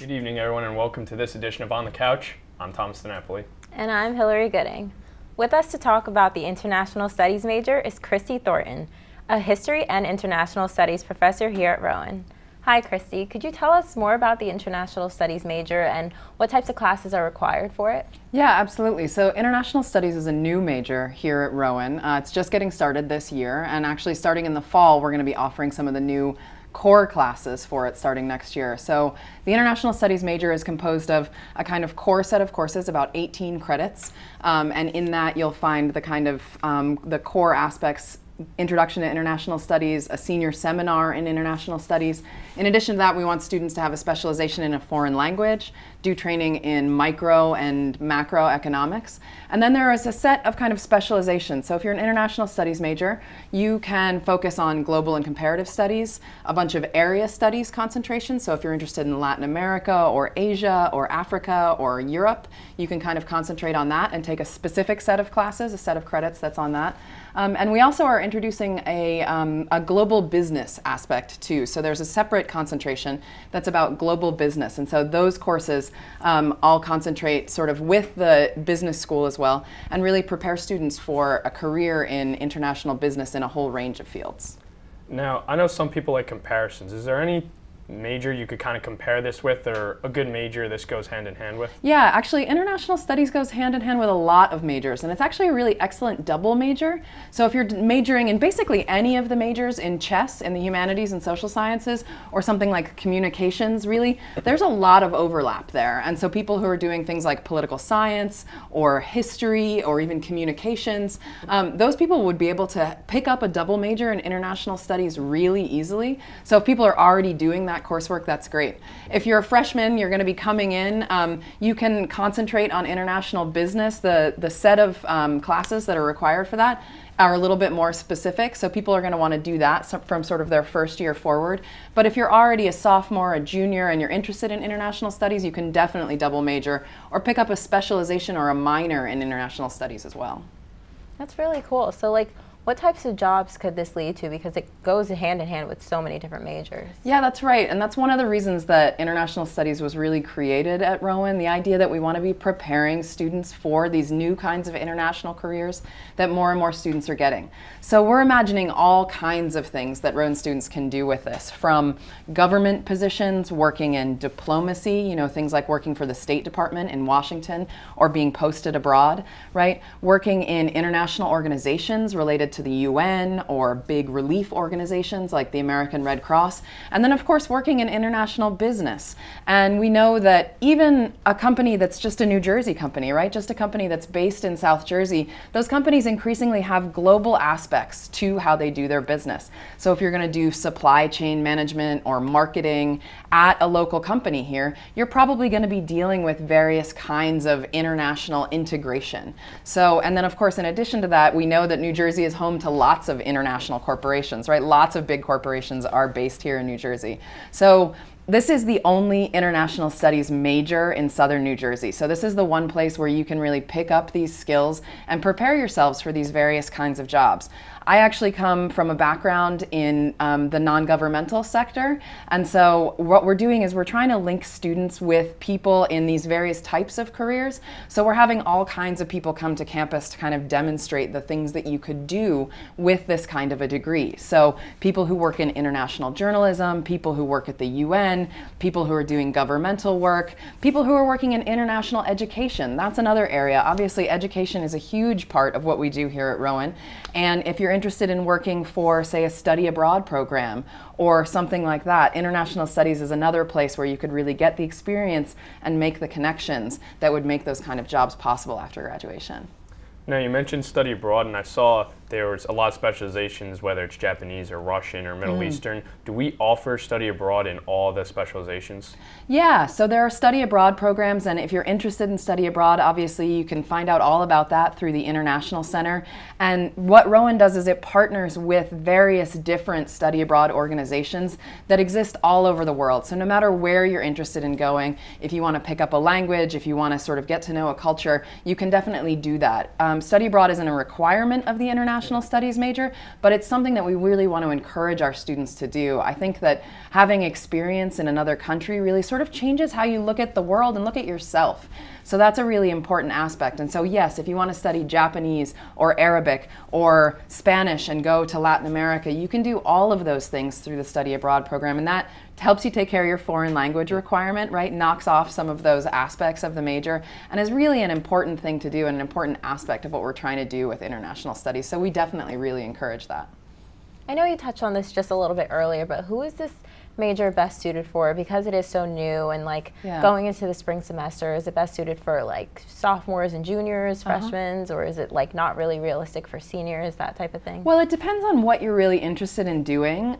Good evening, everyone, and welcome to this edition of On the Couch. I'm Thomas DiNapoli. And I'm Hillary Gooding. With us to talk about the International Studies major is Christy Thornton, a History and International Studies professor here at Rowan. Hi, Christy. Could you tell us more about the International Studies major and what types of classes are required for it? Yeah, absolutely. So International Studies is a new major here at Rowan. It's just getting started this year, and actually starting in the fall, we're going to be offering some of the new core classes for it starting next year. So the International Studies major is composed of a kind of core set of courses, about 18 credits, and in that you'll find the kind of the core aspects: Introduction to International Studies, a senior seminar in International Studies. In addition to that, we want students to have a specialization in a foreign language, do training in micro and macroeconomics. And then there is a set of kind of specializations. So if you're an International Studies major, you can focus on global and comparative studies, a bunch of area studies concentrations. So if you're interested in Latin America or Asia or Africa or Europe, you can kind of concentrate on that and take a specific set of classes, a set of credits that's on that. And we also are introducing a global business aspect too. So there's a separate concentration that's about global business. And so those courses all concentrate sort of with the business school as well and really prepare students for a career in international business in a whole range of fields. Now, I know some people like comparisons. Is there any major you could kind of compare this with, or a good major this goes hand in hand with? Yeah, actually International Studies goes hand in hand with a lot of majors, and it's actually a really excellent double major. So if you're majoring in basically any of the majors in chess, in the humanities and social sciences, or something like communications, really, there's a lot of overlap there. And so people who are doing things like political science or history or even communications, those people would be able to pick up a double major in International Studies really easily. So if people are already doing that coursework, that's great. If you're a freshman, you're going to be coming in, you can concentrate on international business. The set of classes that are required for that are a little bit more specific, so people are going to want to do that from sort of their first year forward. But if you're already a sophomore, a junior, and you're interested in international studies, you can definitely double major or pick up a specialization or a minor in international studies as well. That's really cool. So what types of jobs could this lead to? Because it goes hand in hand with so many different majors. Yeah, that's right. And that's one of the reasons that International Studies was really created at Rowan, the idea that we want to be preparing students for these new kinds of international careers that more and more students are getting. So we're imagining all kinds of things that Rowan students can do with this, from government positions, working in diplomacy, things like working for the State Department in Washington or being posted abroad, right? Working in international organizations related to the UN or big relief organizations like the American Red Cross, and then of course working in international business. And we know that even a company that's just a New Jersey company, right, just a company that's based in South Jersey, those companies increasingly have global aspects to how they do their business. So if you're going to do supply chain management or marketing at a local company here, you're probably going to be dealing with various kinds of international integration. So, and then of course, in addition to that, we know that New Jersey is home to lots of international corporations, right? Lots of big corporations are based here in New Jersey. So this is the only International Studies major in Southern New Jersey. So this is the one place where you can really pick up these skills and prepare yourselves for these various kinds of jobs. I actually come from a background in the non-governmental sector, and so what we're doing is we're trying to link students with people in these various types of careers. So we're having all kinds of people come to campus to kind of demonstrate the things that you could do with this kind of a degree. So people who work in international journalism, people who work at the UN, people who are doing governmental work, people who are working in international education. That's another area. Obviously, education is a huge part of what we do here at Rowan, and if you're interested in working for, say, a study abroad program or something like that, International Studies is another place where you could really get the experience and make the connections that would make those kind of jobs possible after graduation. Now, you mentioned study abroad, and I saw there was a lot of specializations, whether it's Japanese or Russian or Middle Eastern. Do we offer study abroad in all the specializations? Yeah, so there are study abroad programs, and if you're interested in study abroad, obviously you can find out all about that through the International Center. And what Rowan does is it partners with various different study abroad organizations that exist all over the world. So no matter where you're interested in going, if you want to pick up a language, if you want to sort of get to know a culture, you can definitely do that. Study abroad isn't a requirement of the International international studies major, but it's something that we really want to encourage our students to do. I think that having experience in another country really sort of changes how you look at the world and look at yourself. So that's a really important aspect. And so yes, if you want to study Japanese or Arabic or Spanish and go to Latin America, you can do all of those things through the study abroad program. And that helps you take care of your foreign language requirement, right? Knocks off some of those aspects of the major and is really an important thing to do and an important aspect of what we're trying to do with international studies. So we definitely really encourage that. I know you touched on this just a little bit earlier, but who is this major best suited for? Because it is so new and like going into the spring semester, is it best suited for like sophomores and juniors, freshmen, or is it like not really realistic for seniors, that type of thing? Well, it depends on what you're really interested in doing.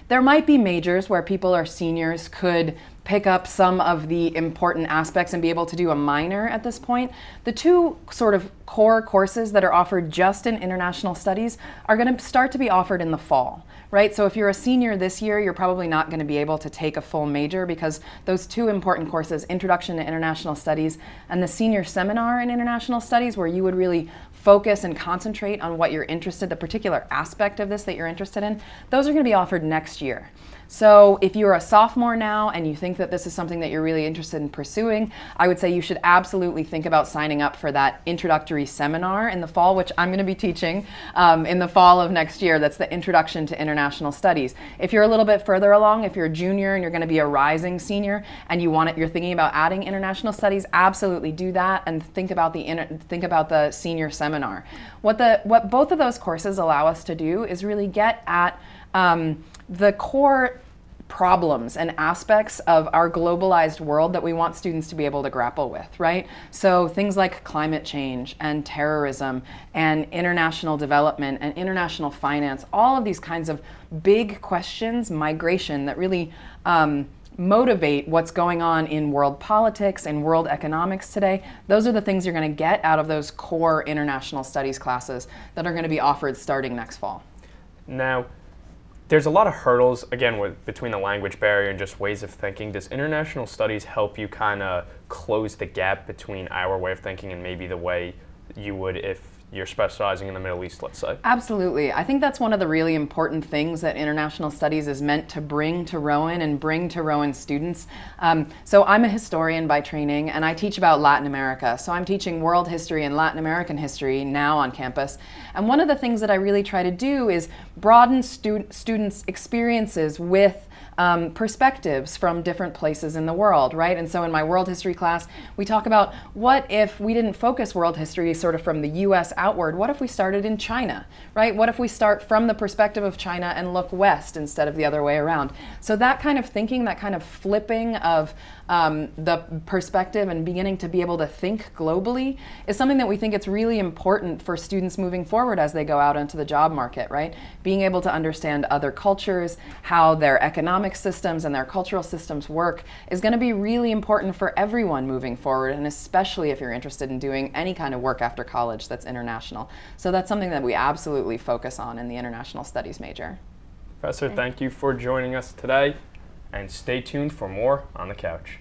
There might be majors where people or seniors could pick up some of the important aspects and be able to do a minor at this point. The two sort of core courses that are offered just in international studies are going to start to be offered in the fall, right? So if you're a senior this year, you're probably not going to be able to take a full major because those two important courses, Introduction to International Studies and the Senior Seminar in International Studies, where you would really focus and concentrate on what you're interested, the particular aspect of this that you're interested in, those are going to be offered next year. So if you're a sophomore now and you think that this is something that you're really interested in pursuing, I would say you should absolutely think about signing up for that introductory seminar in the fall, which I'm going to be teaching in the fall of next year. That's the Introduction to International Studies. If you're a little bit further along, if you're a junior and you're going to be a rising senior and you're thinking about adding international studies, absolutely do that and think about the senior seminar. What both of those courses allow us to do is really get at the core problems and aspects of our globalized world that we want students to be able to grapple with, right? So things like climate change and terrorism and international development and international finance, all of these kinds of big questions, migration, that really motivate what's going on in world politics and world economics today. Those are the things you're going to get out of those core international studies classes that are going to be offered starting next fall. Now, there's a lot of hurdles, again, between the language barrier and just ways of thinking. Does international studies help you kind of close the gap between our way of thinking and maybe the way you would if you're specializing in the Middle East, let's say? Absolutely. I think that's one of the really important things that international studies is meant to bring to Rowan and bring to Rowan students. So I'm a historian by training and I teach about Latin America. So I'm teaching world history and Latin American history now on campus. And one of the things that I really try to do is broaden students' experiences with perspectives from different places in the world, right? And so in my world history class, we talk about what if we didn't focus world history sort of from the US outward? What if we started in China, right? What if we start from the perspective of China and look west instead of the other way around? So that kind of thinking, that kind of flipping of the perspective and beginning to be able to think globally is something that we think it's really important for students moving forward as they go out into the job market, right? Being able to understand other cultures, how their economic systems and their cultural systems work is going to be really important for everyone moving forward, and especially if you're interested in doing any kind of work after college that's international. So that's something that we absolutely focus on in the international studies major. Professor, thank you for joining us today, and stay tuned for more on the couch.